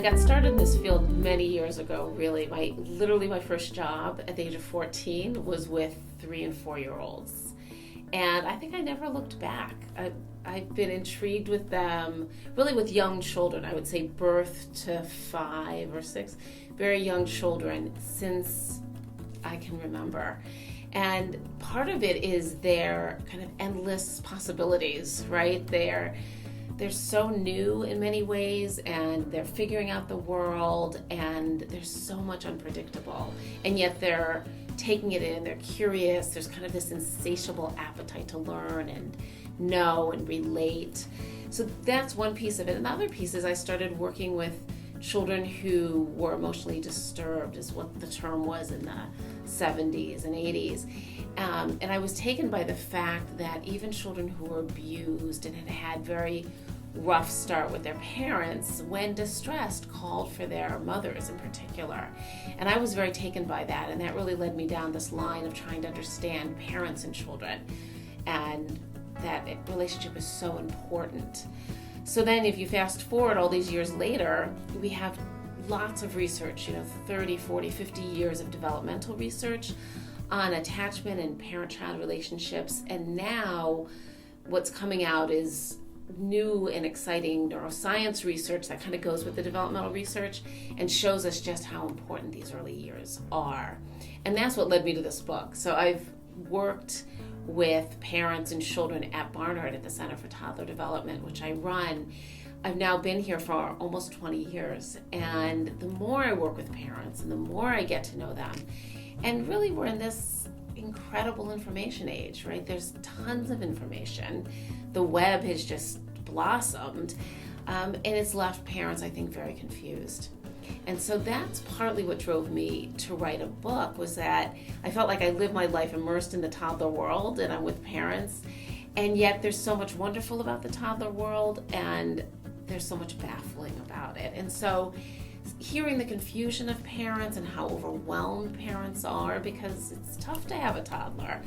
got started in this field many years ago, really. Literally my first job at the age of 14 was with 3 and 4-year-olds. And I think I never looked back. I've been intrigued with them, really with young children, I would say birth to 5 or 6, very young children since I can remember. And part of it is their kind of endless possibilities, right? They're so new in many ways, and they're figuring out the world, and there's so much unpredictable. And yet they're taking it in, they're curious, there's kind of this insatiable appetite to learn and know and relate. So that's one piece of it. Another piece is I started working with children who were emotionally disturbed, is what the term was in the 70s and 80s. And I was taken by the fact that even children who were abused and had very rough start with their parents, when distressed, called for their mothers in particular. And I was very taken by that, and that really led me down this line of trying to understand parents and children, and that relationship is so important. So then if you fast forward all these years later, we have lots of research, 30, 40, 50 years of developmental research on attachment and parent-child relationships. And now what's coming out is new and exciting neuroscience research that kind of goes with the developmental research and shows us just how important these early years are. And that's what led me to this book. So I've worked with parents and children at Barnard at the Center for Toddler Development, which I run. I've now been here for almost 20 years, and the more I work with parents and the more I get to know them, and really we're in this incredible information age, right? There's tons of information. The web has just blossomed, and it's left parents, I think, very confused. And so that's partly what drove me to write a book, was that I felt like I lived my life immersed in the toddler world, and I'm with parents, and yet there's so much wonderful about the toddler world, and there's so much baffling about it. And so hearing the confusion of parents and how overwhelmed parents are, because it's tough to have a toddler,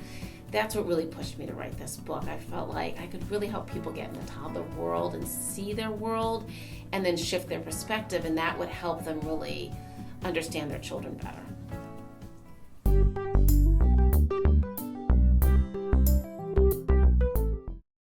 that's what really pushed me to write this book. I felt like I could really help people get in the toddler world and see their world and then shift their perspective, and that would help them really understand their children better.